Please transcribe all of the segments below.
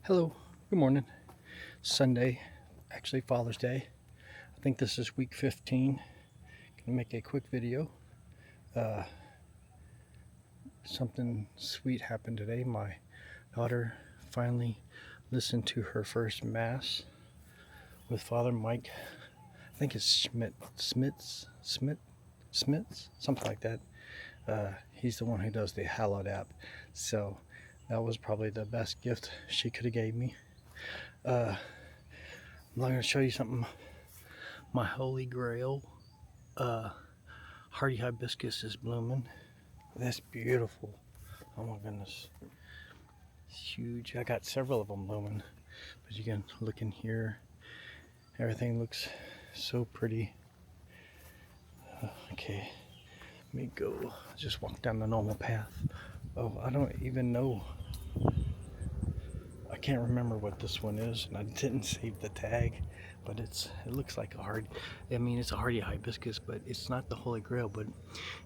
Hello, good morning. Sunday, actually Father's Day. I think this is week 15. Gonna make a quick video. Uh, Something sweet happened today. My daughter finally listened to her first Mass with Father Mike. I think it's Smits, something like that. He's the one who does the Hallowed app. So that was probably the best gift she could have gave me. I'm going to show you something. My holy grail, hardy hibiscus, is blooming. That's beautiful. Oh my goodness, it's huge. I got several of them blooming, but you can look in here. Everything looks so pretty. Okay, let me go. Just walk down the normal path. Oh, I don't even know. I can't remember what this one is, and I didn't save the tag. But it looks like it's a hardy hibiscus, but it's not the Holy Grail. But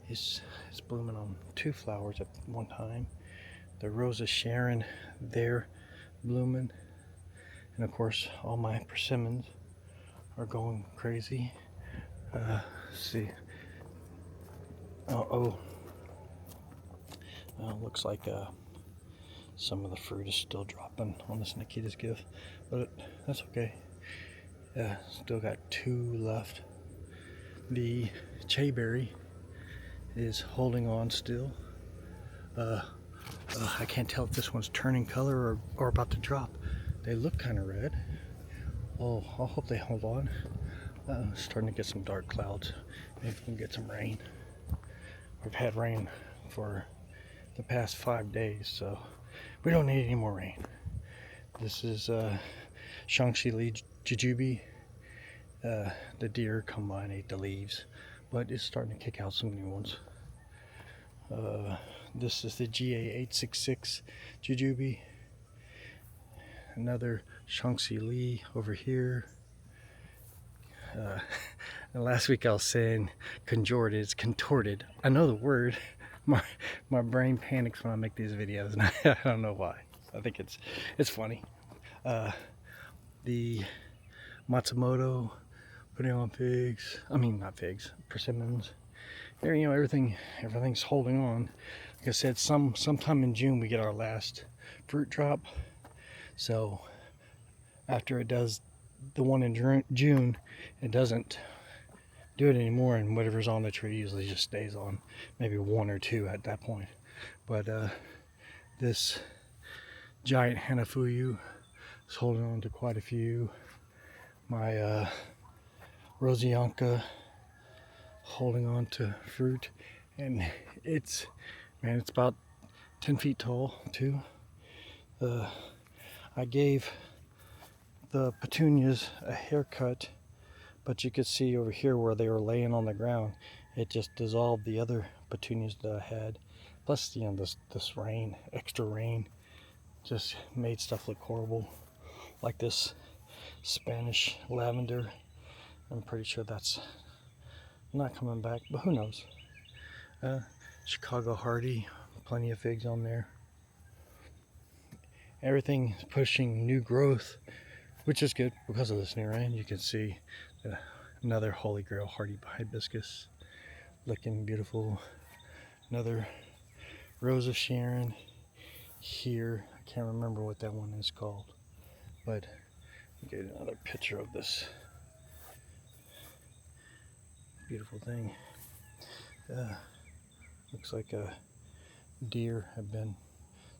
it's blooming on two flowers at one time. The Rose of Sharon, there blooming, and of course all my persimmons are going crazy. Let's see. Looks like some of the fruit is still dropping on this Nikita's gift, but that's okay. Still got two left. The Chayberry is holding on still. I can't tell if this one's turning color or about to drop. They look kind of red. Oh, I hope they hold on. Starting to get some dark clouds. Maybe we can get some rain. We've had rain for the past 5 days, so we don't need any more rain. This is Shaanxi Li Jujube. The deer come by and ate the leaves, but it's starting to kick out some new ones. This is the GA866 Jujube. Another Shaanxi Li over here. And last week I was saying contorted. It's contorted. I know the word. My brain panics when I make these videos, and I don't know why. I think it's funny. The Matsumoto putting on figs. I mean, not figs, persimmons. There, everything's holding on. Like I said, sometime in June we get our last fruit drop. So after it does the one in June, it doesn't do it anymore, and whatever's on the tree usually just stays on, maybe one or two at that point. But this giant Hanafuyu is holding on to quite a few. My Rosianka holding on to fruit, and it's about 10 feet tall too. I gave the petunias a haircut, but you could see over here where they were laying on the ground, it just dissolved the other petunias that I had. Plus, this rain, extra rain, just made stuff look horrible. Like this Spanish lavender, I'm pretty sure that's not coming back, but who knows. Chicago Hardy, plenty of figs on there. Everything pushing new growth, which is good because of this new rain. You can see another Holy Grail hardy hibiscus looking beautiful. Another Rose of Sharon here. I can't remember what that one is called, but get another picture of this beautiful thing. Looks like a deer have been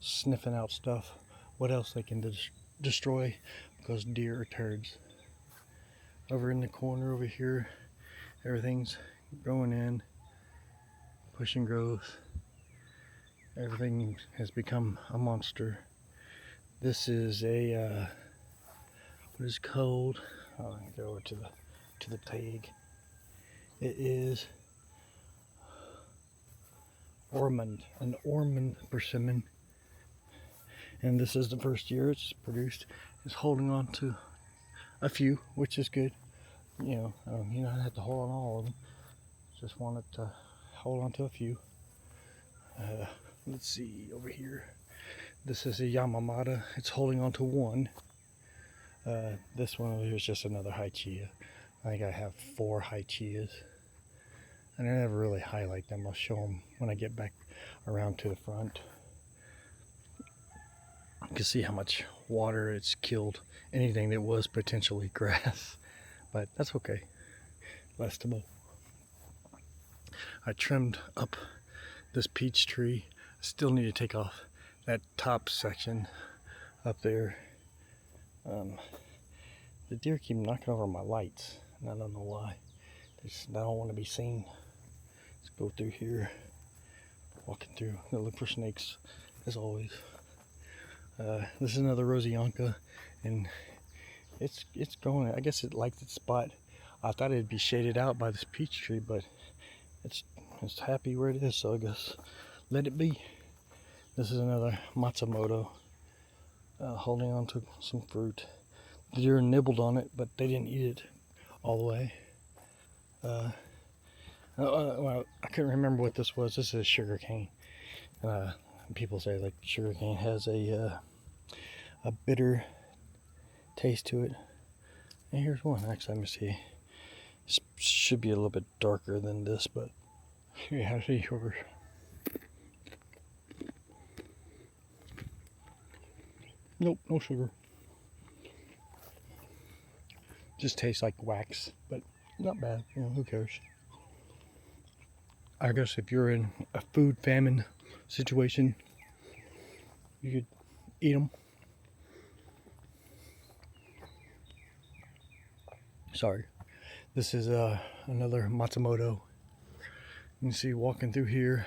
sniffing out stuff. What else they can destroy, because deer are turds. Over in the corner over here, everything's growing in, pushing growth. Everything has become a monster. This is a what is called? I'll go over to the tag. It is an Ormond persimmon, and this is the first year it's produced. It's holding on to a few, which is good. You don't have to hold on all of them. Just wanted to hold on to a few. Let's see over here. This is a Yamamata. It's holding on to one. This one over here is just another high chia. I think I have 4 high chias. And I never really highlight them. I'll show them when I get back around to the front. You can see how much water it's killed anything that was potentially grass. But that's okay. Less to mow. I trimmed up this peach tree. Still need to take off that top section up there. The deer keep knocking over my lights, and I don't know why. I don't want to be seen. Let's go through here. Walking through. Gonna look for snakes, as always. This is another Rosyanka, and it's growing. I guess it liked its spot. I thought it'd be shaded out by this peach tree, but it's happy where it is, so I guess let it be. This is another Matsumoto, holding on to some fruit. The deer nibbled on it, but they didn't eat it all the way. Well, I couldn't remember what this was. This is sugar cane. People say like sugar cane has a bitter taste to it. And here's one. Actually, let me see. This should be a little bit darker than this, but yeah, see sugar. Nope, no sugar. Just tastes like wax, but not bad. You know, who cares? I guess if you're in a food famine situation, you could eat them. Sorry. This is another Matsumoto. You can see walking through here,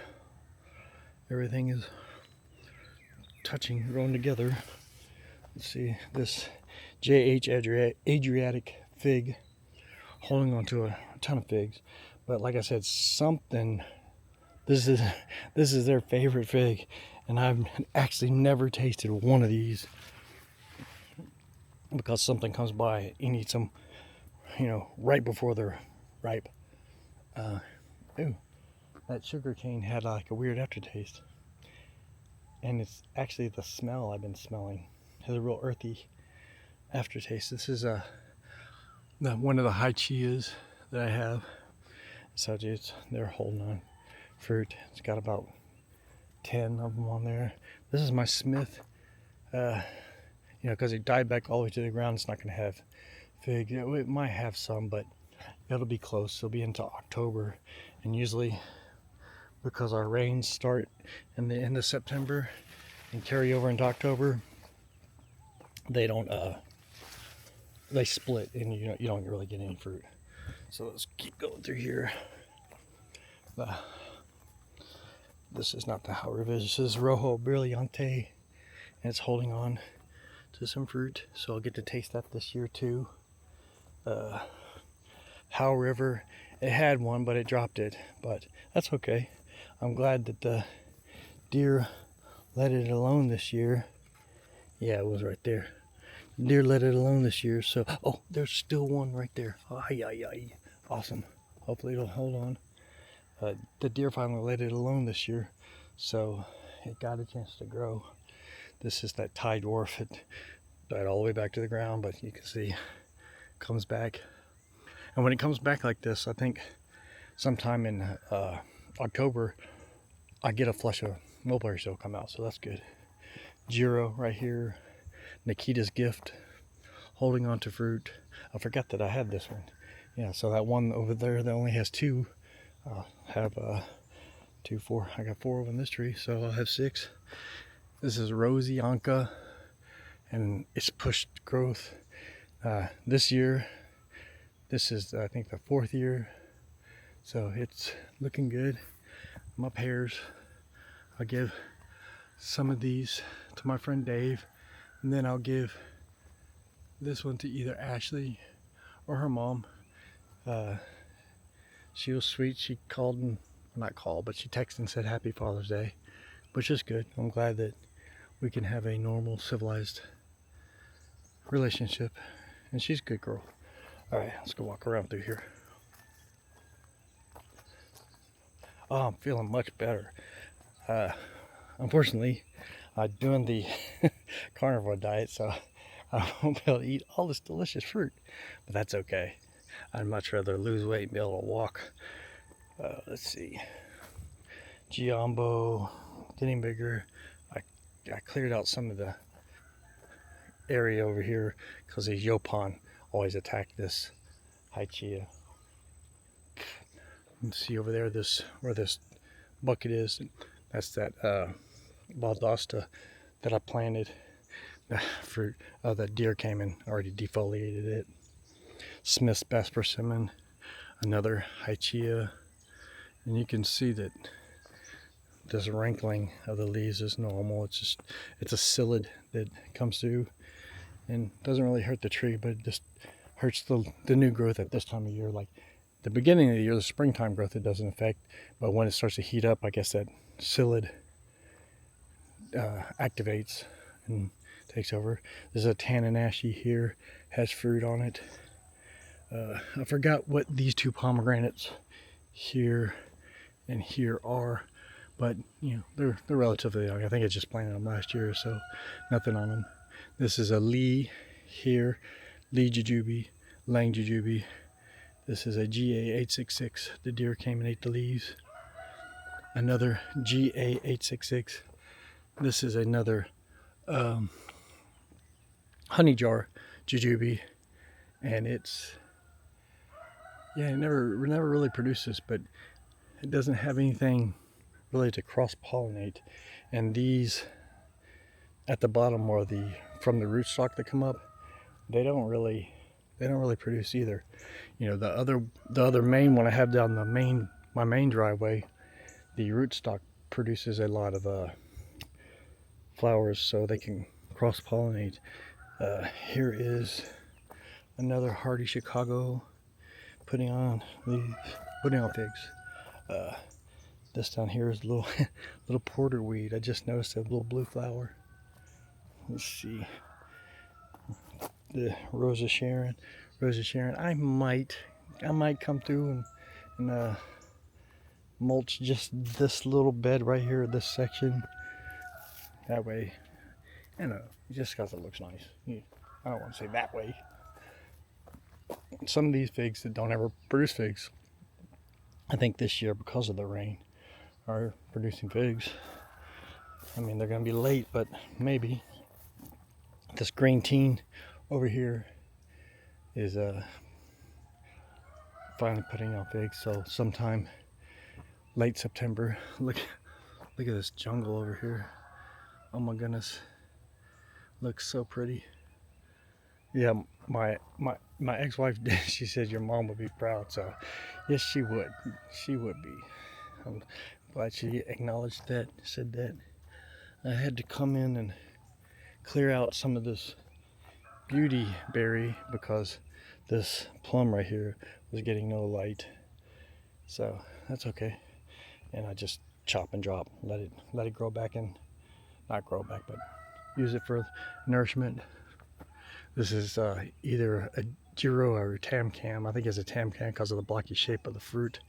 everything is touching, growing together. Let's see, this JH Adriatic fig, holding on to a ton of figs. But like I said, this is their favorite fig, and I've actually never tasted one of these because something comes by and eats them, you know, right before they're ripe. Ooh, that sugar cane had like a weird aftertaste, and it's actually the smell I've been smelling. It has a real earthy aftertaste. This is one of the high chias that I have. So they're holding on fruit. It's got about 10 of them on there. This is my Smith. You know, because it died back all the way to the ground, it's not going to have fig. You know, it might have some, but it'll be close. It'll be into October, and usually, because our rains start in the end of September and carry over into October, they don't. They split, and you don't really get any fruit. So let's keep going through here. This is not the Howrivis. This is Rojo Brillante, and it's holding on to some fruit. So I'll get to taste that this year too. Howe River, it had one, but it dropped it. But that's okay. I'm glad that the deer let it alone this year. Yeah, it was right there. Deer let it alone this year, so oh, there's still one right there. Awesome. Hopefully it'll hold on. The deer finally let it alone this year, so it got a chance to grow. This is that Thai dwarf. It died all the way back to the ground, but you can see it comes back. And when it comes back like this, I think sometime in October, I get a flush of mulberries that'll come out, so that's good. Jiro right here. Nikita's Gift, holding on to fruit. I forgot that I had this one. Yeah, so that one over there that only has 2, have 2, 4. I got 4 in this tree, so I'll have 6. This is Rosyanka, and it's pushed growth. This year, this is I think the 4th year, so it's looking good. My pears, I'll give some of these to my friend Dave. And then I'll give this one to either Ashley or her mom. She was sweet. She called and, not called, but she texted and said Happy Father's Day, which is good. I'm glad that we can have a normal, civilized relationship. And she's a good girl. All right, let's go walk around through here. Oh, I'm feeling much better. Unfortunately, doing the carnivore diet, so I won't be able to eat all this delicious fruit, but that's okay. I'd much rather lose weight and be able to walk. Let's see, Giambo getting bigger. I cleared out some of the area over here because these Yaupon always attack this Hychia. You can see over there where this bucket is. That's that Valdosta that I planted. The fruit. The deer came and already defoliated it. Smith's Best Persimmon, another Hychia, and you can see that this wrinkling of the leaves is normal. It's a psyllid that comes through and doesn't really hurt the tree, but it just hurts the new growth at this time of year. Like the beginning of the year, the springtime growth, it doesn't affect, but when it starts to heat up, I guess that psyllid activates and takes over. There's a Tananashi here, has fruit on it. I forgot what these two pomegranates here and here are, but you know they're relatively young. I think I just planted them last year, so nothing on them. This is a Lee here, Lee Jujube, Lang Jujube. This is a GA866. The deer came and ate the leaves. Another GA866. This is another honey jar Jujube, and it's it never really produces, but it doesn't have anything really to cross-pollinate. And these at the bottom are from the rootstock that come up. They don't really produce either. You know, the other main one I have down my main driveway, the rootstock produces a lot of flowers, so they can cross-pollinate. Here is another hardy Chicago putting on figs. This down here is a little porterweed. I just noticed a little blue flower. Let's see, the Rosa Sharon. I might come through and mulch just this little bed right here, this section. That way, you know, just because it looks nice. I don't want to say that way. Some of these figs that don't ever produce figs, I think this year, because of the rain, are producing figs. I mean, they're going to be late, but maybe. This green teen over here is finally putting out figs, so sometime late September. Look at this jungle over here. Oh my goodness, looks so pretty. Yeah, my ex-wife did. She said your mom would be proud, so yes, she would. She would be. I'm glad she acknowledged that, said that. I had to come in and clear out some of this beauty berry because this plum right here was getting no light, so that's okay. And I just chop and drop, let it grow back in, not grow back, but use it for nourishment. This is either a Giro or a Tam-Cam. I think it's a Tam-Cam because of the blocky shape of the fruit.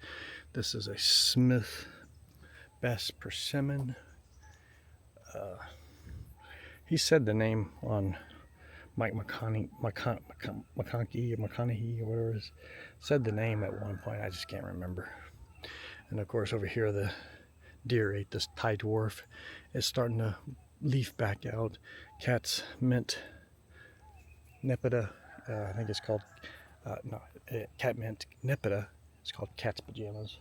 This is a Smith Best Persimmon. He said the name on Mike McConaughey, or whatever it is. Said the name at one point, I just can't remember. And of course over here the deer ate this Thai dwarf. It's starting to leaf back out. Cat's mint Nepeta, I think it's called, cat mint Nepeta. It's called cat's pajamas.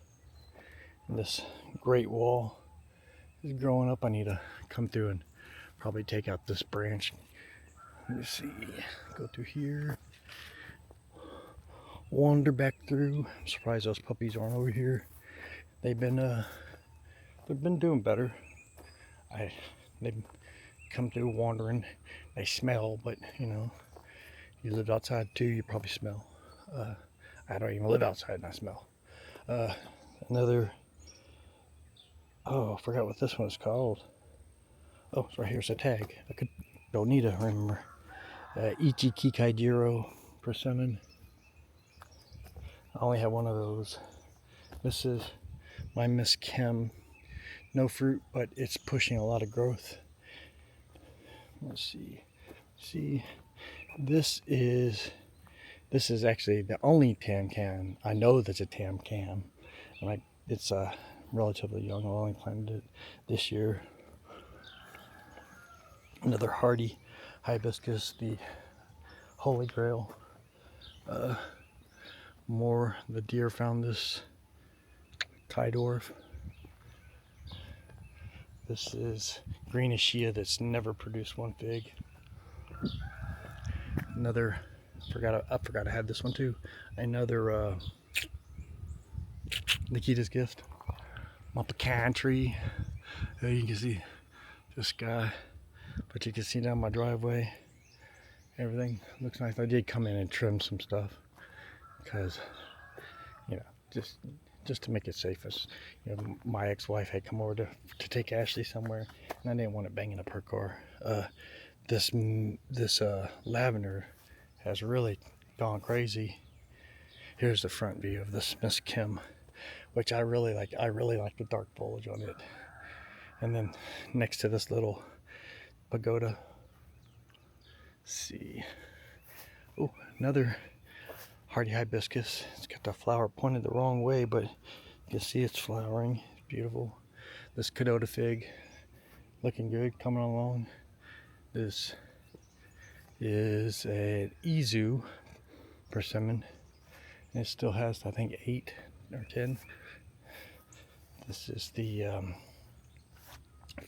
And this great wall is growing up. I need to come through and probably take out this branch. Let me see, go through here, wander back through. I'm surprised those puppies aren't over here. They've been doing better. They've come through wandering. They smell, but you know, you live outside too, you probably smell. I don't even live outside and I smell. Another, I forgot what this one's called. Oh, it's right here's a tag. Don't need to remember. Ichi Kikai Jiro Persimmon. I only have one of those. This is my Miss Kim. No fruit, but it's pushing a lot of growth. let's see. See, this is actually the only tam cam I know that's a tam cam. And it's relatively young. I only planted it this year. Another hardy hibiscus, the Holy Grail. More, the deer found this Kydorf. This is green Aschia that's never produced one fig. Another, I forgot I had this one too. Another Nikita's Gift. I'm up a country. You can see this guy, but you can see down my driveway. Everything looks nice. I did come in and trim some stuff because, you know, just to make it safe. As you know, my ex-wife had come over to take Ashley somewhere, and I didn't want it banging up her car. This lavender has really gone crazy. Here's the front view of this Miss Kim, which I really like. I really like the dark foliage on it. And then next to this little pagoda, see, oh, another hardy hibiscus. It's got the flower pointed the wrong way, but you can see it's flowering. It's beautiful. This Cadota fig, looking good, coming along. This is an Izu persimmon. And it still has, I think, 8 or 10. This is the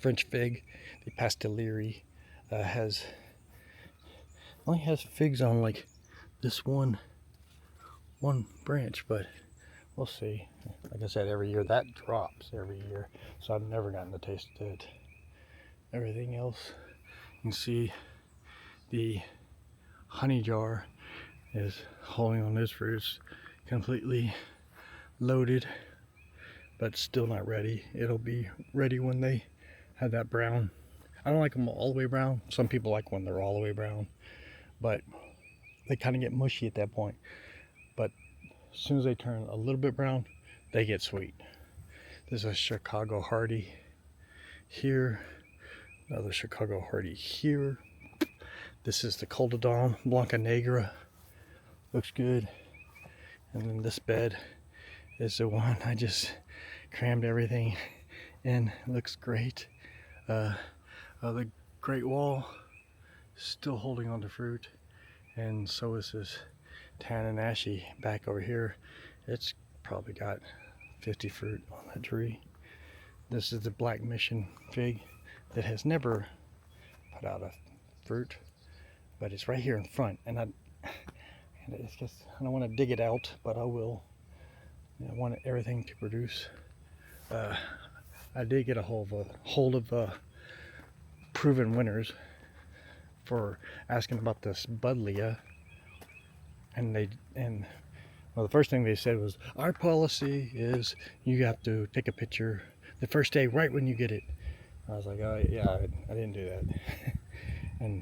French fig, the Pastelieri. Only has figs on like this one branch, but we'll see. Like I said, every year that drops every year, so I've never gotten to taste it. Everything else, you can see the honey jar is holding on those fruits, completely loaded, but still not ready. It'll be ready when they have that brown. I don't like them all the way brown. Some people like when they're all the way brown, but they kind of get mushy at that point. But as soon as they turn a little bit brown, they get sweet. This is a Chicago Hardy here. Another Chicago Hardy here. This is the Coldodon Blanca Negra. Looks good. And then this bed is the one I just crammed everything in. It looks great. The Great Wall still holding on to fruit, and so is this Tananashi back over here. It's probably got 50 fruit on that tree. This is the Black Mission fig that has never put out a fruit, but it's right here in front, and it's just, I don't want to dig it out, but I will. I want everything to produce. I did get a hold of proven winners for asking about this Buddleia, and well, the first thing they said was, our policy is you have to take a picture the first day right when you get it. I was like, oh yeah, I didn't do that.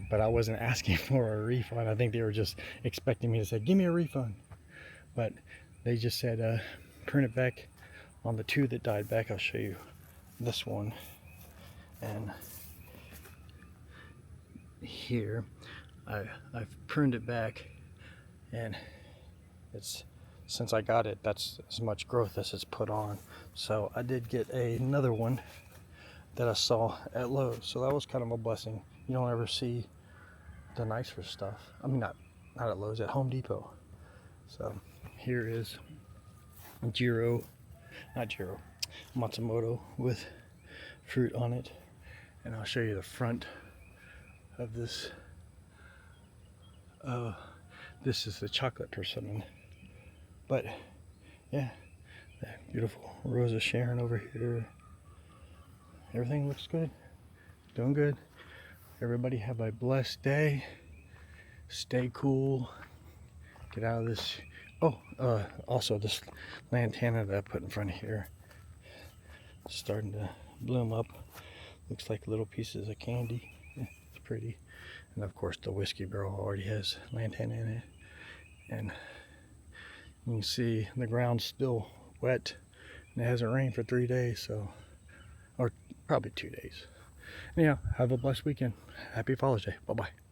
But I wasn't asking for a refund. I think they were just expecting me to say, give me a refund. But they just said, print it back on the 2 that died back. I'll show you this one. And here, I've pruned it back, and it's, since I got it, that's as much growth as it's put on. So I did get another one that I saw at Lowe's, so that was kind of a blessing. You don't ever see the nicer stuff. I mean, not at Lowe's, at Home Depot. So here is Matsumoto with fruit on it, and I'll show you the front of this. This is the chocolate persimmon, but yeah, that beautiful Rosa Sharon over here. Everything looks good, doing good. Everybody have a blessed day. Stay cool. Get out of this. Oh, also this lantana that I put in front of here, starting to bloom up. Looks like little pieces of candy. It's pretty. And of course the whiskey barrel already has lantana in it. And you can see the ground's still wet, and it hasn't rained for 3 days, so, or probably 2 days. Anyhow, have a blessed weekend. Happy Father's Day. Bye-bye.